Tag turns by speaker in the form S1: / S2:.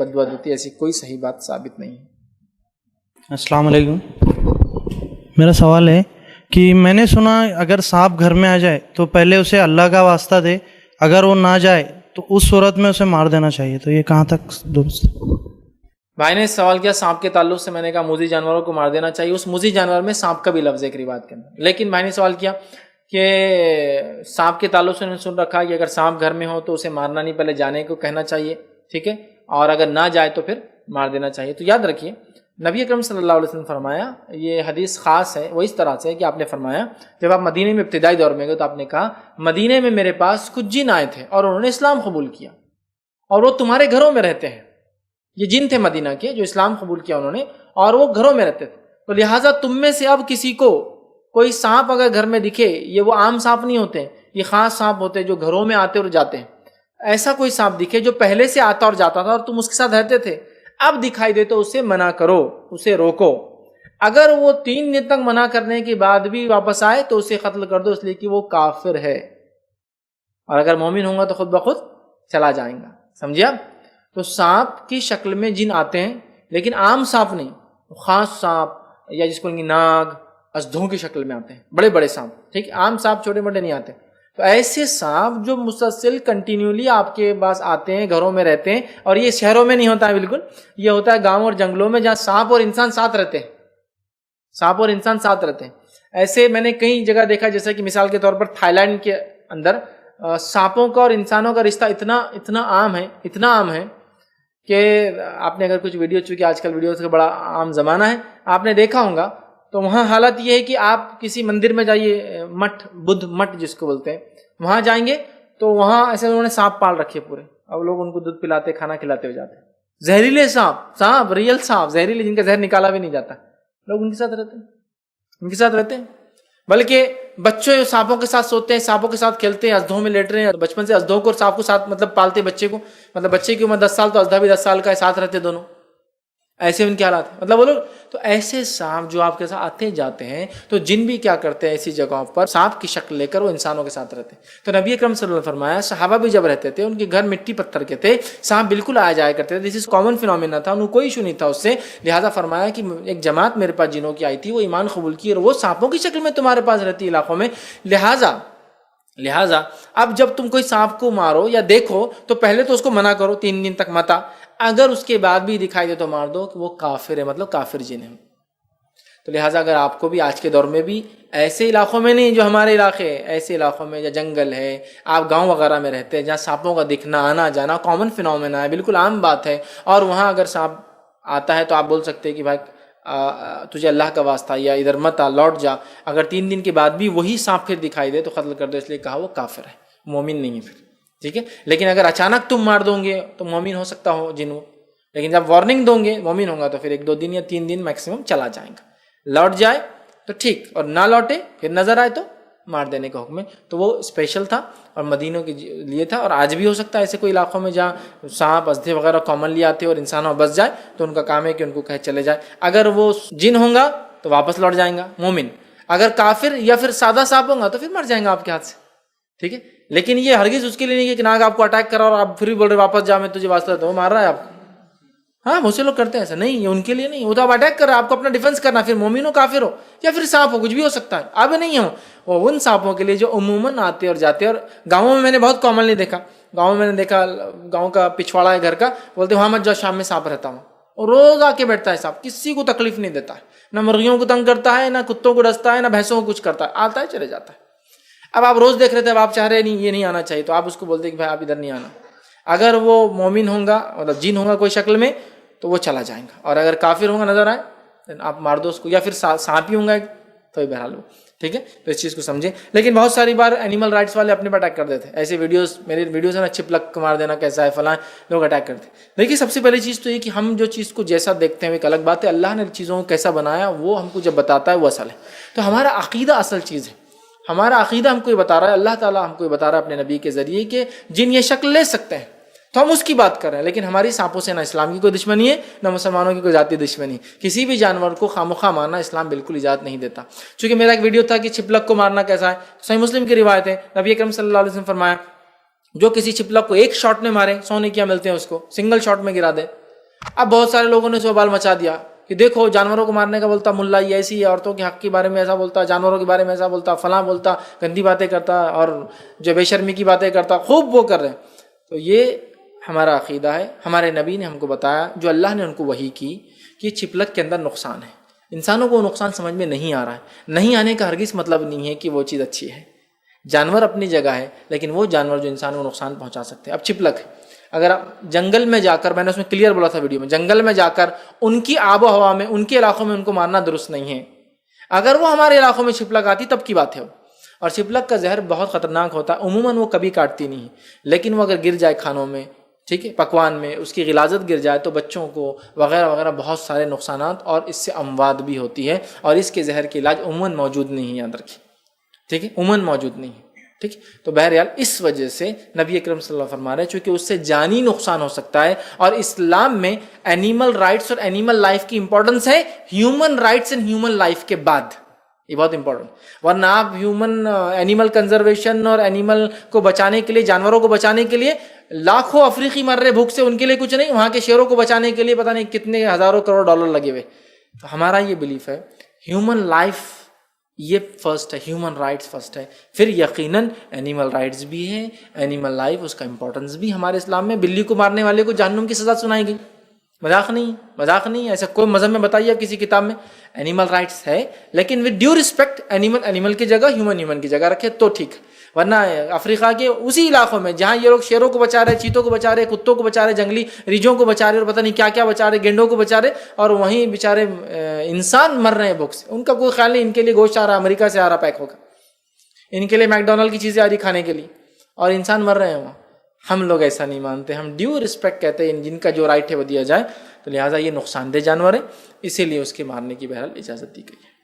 S1: بددعا دیتی ہے، ایسی کوئی صحیح بات ثابت نہیں ہے۔
S2: السلام علیکم، میرا سوال ہے کہ میں نے سنا اگر سانپ گھر میں آ جائے تو پہلے اسے اللہ کا واسطہ دے، اگر وہ نہ جائے تو اس صورت میں اسے مار دینا چاہیے، تو یہ کہاں تک درست ہے؟
S1: بھائی نے سوال کیا سانپ کے تعلق سے، میں نے کہا موذی جانوروں کو مار دینا چاہیے، اس موذی جانور میں سانپ کا بھی لفظ ہے ایک روایت کے اندر، لیکن بھائی نے سوال کیا کہ سانپ کے تعلق سے انہوں نے سن رکھا کہ اگر سانپ گھر میں ہو تو اسے مارنا نہیں، پہلے جانے کو کہنا چاہیے، ٹھیک ہے، اور اگر نہ جائے تو پھر مار دینا چاہیے۔ تو یاد رکھیے نبی اکرم صلی اللہ علیہ وسلم فرمایا، یہ حدیث خاص ہے، وہ اس طرح سے ہے کہ آپ نے فرمایا جب آپ مدینے میں ابتدائی دور میں گئے تو آپ نے کہا مدینے میں میرے پاس کچھ جن آئے تھے اور انہوں نے اسلام قبول کیا اور وہ تمہارے گھروں میں رہتے ہیں۔ یہ جن تھے مدینہ کے جو اسلام قبول کیا انہوں نے، اور وہ گھروں میں رہتے تھے، تو لہٰذا تم میں سے اب کسی کو کوئی سانپ اگر گھر میں دکھے، یہ وہ عام سانپ نہیں ہوتے، یہ خاص سانپ ہوتے جو گھروں میں آتے اور جاتے ہیں، ایسا کوئی سانپ دکھے جو پہلے سے آتا اور جاتا تھا اور تم اس کے ساتھ رہتے تھے، اب دکھائی دے تو اسے منع کرو، اسے روکو، اگر وہ 3 دن تک منع کرنے کے بعد بھی واپس آئے تو اسے قتل کر دو، اس لیے کہ وہ کافر ہے، اور اگر مومن ہوں گا تو خود بخود چلا جائیں گا، سمجھے آپ؟ تو سانپ کی شکل میں جن آتے ہیں لیکن عام سانپ نہیں، خاص سانپ یا جس کو ناگ، اژدھوں کی شکل میں آتے ہیں، بڑے بڑے سانپ، ٹھیک ہے، عام سانپ چھوٹے موٹے نہیں آتے۔ تو ایسے سانپ جو مسلسل کنٹینیولی آپ کے پاس آتے ہیں، گھروں میں رہتے ہیں، اور یہ شہروں میں نہیں ہوتا ہے بالکل، یہ ہوتا ہے گاؤں اور جنگلوں میں جہاں سانپ اور انسان ساتھ رہتے ہیں، سانپ اور انسان ساتھ رہتے ہیں۔ ایسے میں نے کئی جگہ دیکھا، جیسے کہ مثال کے طور پر تھائی لینڈ کے اندر سانپوں کا اور انسانوں کا رشتہ اتنا عام ہے کہ آپ نے اگر کچھ ویڈیو، چونکہ آج کل ویڈیوز کا بڑا عام زمانہ ہے، آپ نے دیکھا ہوگا، تو وہاں حالت یہ ہے کہ آپ کسی مندر میں جائیے، مٹھ، بدھ مٹھ جس کو بولتے ہیں، وہاں جائیں گے تو وہاں ایسے انہوں نے سانپ پال رکھے پورے، اب لوگ ان کو دودھ پلاتے، کھانا کھلاتے ہو جاتے ہیں، زہریلے سانپ ریئل سانپ، زہریلے جن کا زہر نکالا بھی نہیں جاتا، لوگ ان کے ساتھ رہتے ہیں، بلکہ بچے سانپوں کے ساتھ سوتے ہیں، سانپوں کے ساتھ کھیلتے ہیں، اژدھوں میں لیٹ رہے ہیں، بچپن سے اژدھوں کو اور سانپ کو ساتھ مطلب پالتے بچے کو، مطلب بچے کی عمر 10 سال تو اژدھا بھی 10 سال کا ہے، ساتھ رہتے دونوں، ایسے ان کے حالات ہیں، مطلب وہ لوگ تو ایسے سانپ جو آپ کے ساتھ آتے جاتے ہیں، تو جن بھی کیا کرتے ہیں ایسی جگہوں پر سانپ کی شکل لے کر وہ انسانوں کے ساتھ رہتے ہیں۔ تو نبی اکرم صلی اللہ علیہ وسلم فرمایا صحابہ بھی جب رہتے تھے ان کے گھر مٹی پتھر کے تھے، سانپ بالکل آیا جایا کرتے تھے، دس از کامن فینومینا تھا، انہوں کوئی ایشو نہیں تھا اس سے، لہٰذا فرمایا کہ ایک جماعت میرے پاس جنوں کی آئی تھی، وہ ایمان قبول کی اور وہ سانپوں کی شکل میں تمہارے پاس رہتی علاقوں میں، لہٰذا اب جب تم کوئی سانپ کو مارو یا دیکھو تو پہلے تو اس کو منع کرو 3 دن تک مت، اگر اس کے بعد بھی دکھائی دے تو مار دو کہ وہ کافر ہے، مطلب کافر جن ہے۔ تو لہٰذا اگر آپ کو بھی آج کے دور میں بھی ایسے علاقوں میں نہیں جو ہمارے علاقے ہیں، ایسے علاقوں میں یا جنگل ہے، آپ گاؤں وغیرہ میں رہتے ہیں جہاں سانپوں کا دکھنا، آنا جانا کامن فینومینا ہے، بالکل عام بات ہے، اور وہاں اگر سانپ آتا ہے تو آپ بول سکتے ہیں کہ بھائی تجھے اللہ کا واسطہ یا ادھر مت آ، لوٹ جا، اگر 3 دن کے بعد بھی وہی سانپ پھر دکھائی دے تو قتل کر دو، اس لیے کہا وہ کافر ہے، مومن نہیں ہے پھر، ٹھیک ہے۔ لیکن اگر اچانک تم مار دو گے تو مومن ہو سکتا ہو جن وہ، لیکن جب وارننگ دو گے مومن ہوگا تو پھر 1-2 دن یا 3 دن میکسیمم چلا جائے گا، لوٹ جائے تو ٹھیک، اور نہ لوٹے پھر نظر آئے تو مار دینے کا حکم ہے۔ تو وہ اسپیشل تھا اور مدینوں کے لیے تھا، اور آج بھی ہو سکتا ہے ایسے کوئی علاقوں میں جہاں سانپ اژدھے وغیرہ کامنلی آتے اور انسانوں بس جائے تو ان کا کام ہے کہ ان کو کہے چلے جائے، اگر وہ جن ہوں گا تو واپس لوٹ جائیں گا مومن، اگر کافر یا پھر سادہ سانپ ہوں گا تو پھر مر جائیں گا آپ کے ہاتھ سے، ٹھیک ہے۔ لیکن یہ ہرگز اس کے لیے نہیں کہ ناگ آپ کو اٹیک کرا اور آپ پھر بھی بول رہے واپس جا میں تجھے واسطہ تو وہ مار رہا ہے آپ کو، ہاں بہت سے لوگ کرتے ہیں ایسا، نہیں یہ ان کے لیے نہیں، وہ تو آپ اٹیک کر رہا ہے، آپ کو اپنا ڈیفینس کرنا، پھر مومن ہو کافر ہو یا پھر سانپ ہو، کچھ بھی ہو سکتا ہے، اب نہیں ہو، وہ ان سانپوں کے لیے جو عموماً آتے اور جاتے، اور گاؤں میں نے بہت کامنلی دیکھا، گاؤں کا پچھواڑا ہے گھر کا، بولتے وہاں مت جاؤ شام میں سانپ رہتا ہوں، اور روز آ کے بیٹھتا ہے سانپ، کسی کو تکلیف نہیں دیتا ہے، نہ مرغیوں کو تنگ کرتا ہے، نہ کتوں کو ڈستا ہے، نہ بھینسوں کو کچھ کرتا ہے، آتا ہے چلے جاتا ہے۔ اب آپ روز دیکھ رہے تھے، اب آپ چاہ رہے نہیں یہ نہیں آنا چاہیے، تو آپ اس کو بولتے کہ بھائی آپ ادھر نہیں آنا، اگر وہ مومن ہوں گا مطلب جن ہوگا کوئی شکل میں تو وہ چلا جائیں گا، اور اگر کافر ہوں گا نظر آئے آپ مار دو اس کو، یا پھر سانپ ہی ہوں گا تو بہرحال وہ، ٹھیک ہے۔ تو اس چیز کو سمجھیں، لیکن بہت ساری بار اینیمل رائٹس والے اپنے پہ اٹیک کر دیتے ہیں، ایسے ویڈیوز میری ویڈیوز ہیں نا، چھپلک کو مار دینا کیسا ہے فلاں، لوگ اٹیک کرتے ہیں۔ دیکھیے سب سے پہلی چیز تو یہ کہ ہم جو چیز کو جیسا دیکھتے ہیں وہ ایک الگ بات ہے، اللہ نے چیزوں کو کیسا بنایا وہ ہم کو جب بتاتا ہے وہ اصل ہے، تو ہمارا عقیدہ اصل چیز ہے، ہمارا عقیدہ ہم کو یہ بتا رہا ہے، اللہ تعالیٰ ہم کو یہ بتا رہا ہے اپنے نبی کے ذریعے کہ جن یہ شکل لے سکتے ہیں تو ہم اس کی بات کر رہے ہیں، لیکن ہماری سانپوں سے نہ اسلام کی کوئی دشمنی ہے نہ مسلمانوں کی کوئی ذاتی دشمنی، کسی بھی جانور کو خامخواہ مارنا اسلام بالکل اجازت نہیں دیتا۔ چونکہ میرا ایک ویڈیو تھا کہ چھپلک کو مارنا کیسا ہے، صحیح مسلم کی روایت ہے، نبی اکرم صلی اللہ علیہ وسلم فرمایا جو کسی چھپلک کو ایک شاٹ میں مارے 100 نیکیاں ملتے ہیں، اس کو سنگل شاٹ میں گرا دے اب بہت سارے لوگوں نے اس بال مچا دیا کہ دیکھو جانوروں کو مارنے کا بولتا ملا یہ ایسی ہے، عورتوں کے حق کے بارے میں ایسا بولتا، جانوروں کے بارے میں ایسا بولتا، فلاں بولتا، گندی باتیں کرتا اور جو بے شرمی کی باتیں کرتا، خوب وہ کر رہے ہیں۔ تو یہ ہمارا عقیدہ ہے، ہمارے نبی نے ہم کو بتایا، جو اللہ نے ان کو وحی کی کہ چپلک کے اندر نقصان ہے۔ انسانوں کو وہ نقصان سمجھ میں نہیں آ رہا ہے، نہیں آنے کا ہرگز مطلب نہیں ہے کہ وہ چیز اچھی ہے۔ جانور اپنی جگہ ہے، لیکن وہ جانور جو انسان کو نقصان پہنچا سکتے ہیں۔ اب چپلک ہے، اگر آپ جنگل میں جا کر، میں نے اس میں کلیئر بولا تھا ویڈیو میں، جنگل میں جا کر ان کی آب و ہوا میں، ان کے علاقوں میں ان کو مارنا درست نہیں ہے۔ اگر وہ ہمارے علاقوں میں چپلک آتی تب کی بات ہے وہ، اور چپلک کا زہر بہت خطرناک ہوتا ہے، عموماً وہ کبھی کاٹتی نہیں ہے، لیکن وہ اگر گر جائے کھانوں میں، ٹھیک ہے، پکوان میں اس کی غلاظت گر جائے تو بچوں کو وغیرہ وغیرہ بہت سارے نقصانات اور اس سے اموات بھی ہوتی ہے، اور اس کے زہر کے علاج عموماً موجود نہیں ہے، یاد رکھیے، ٹھیک ہے، عموماً موجود نہیں ہے، ٹھیک۔ تو بہرحال اس وجہ سے نبی اکرم صلی اللہ علیہ وسلم فرما رہے ہیں چونکہ اس سے جانی نقصان ہو سکتا ہے، اور اسلام میں اینیمل رائٹس اور اینیمل لائف کی امپورٹنس ہے human rights and human life کے بعد، یہ بہت امپورٹنٹ۔ ورنہ آپ اینیمل کنزرویشن اور اینیمل کو بچانے کے لیے، جانوروں کو بچانے کے لیے لاکھوں افریقی مر رہے بھوک سے، ان کے لیے کچھ نہیں، وہاں کے شیروں کو بچانے کے لیے پتہ نہیں کتنے ہزاروں کروڑ ڈالر لگے ہوئے۔ تو ہمارا یہ بلیف ہے ہیومن لائف یہ فرسٹ ہے، ہیومن رائٹس فرسٹ ہے، پھر یقیناً اینیمل رائٹس بھی ہیں، اینیمل لائف اس کا امپورٹنس بھی ہمارے اسلام میں۔ بلی کو مارنے والے کو جہنم کی سزا سنائی گئی، مذاق نہیں، مذاق نہیں، ایسا کوئی مذہب میں بتائیے آپ کسی کتاب میں؟ اینیمل رائٹس ہے، لیکن with due respect, animal animal کی جگہ، ہیومن ہیومن کی جگہ رکھے تو ٹھیک۔ ورنہ افریقہ کے اسی علاقوں میں جہاں یہ لوگ شیروں کو بچا رہے، چیتوں کو بچا رہے، کتوں کو بچا رہے، جنگلی ریجھوں کو بچا رہے، اور پتہ نہیں کیا کیا بچا رہے، گینڈوں کو بچا رہے، اور وہیں بیچارے انسان مر رہے ہیں بھوک سے، ان کا کوئی خیال نہیں، ان کے لیے گوشت آ رہا امریکہ سے آ رہا پیک ہو کر، ان کے لیے میک ڈونلڈ کی چیزیں آ رہی کھانے کے لیے، اور انسان مر رہے ہیں وہاں۔ ہم لوگ ایسا نہیں مانتے، ہم ڈیو رسپیکٹ کہتے ہیں، جن کا جو رائٹ ہے وہ دیا جائے، تو لہٰذا یہ نقصان دہ جانور ہے، اسی لیے اس کے مارنے کی بہرحال اجازت دی گئی ہے۔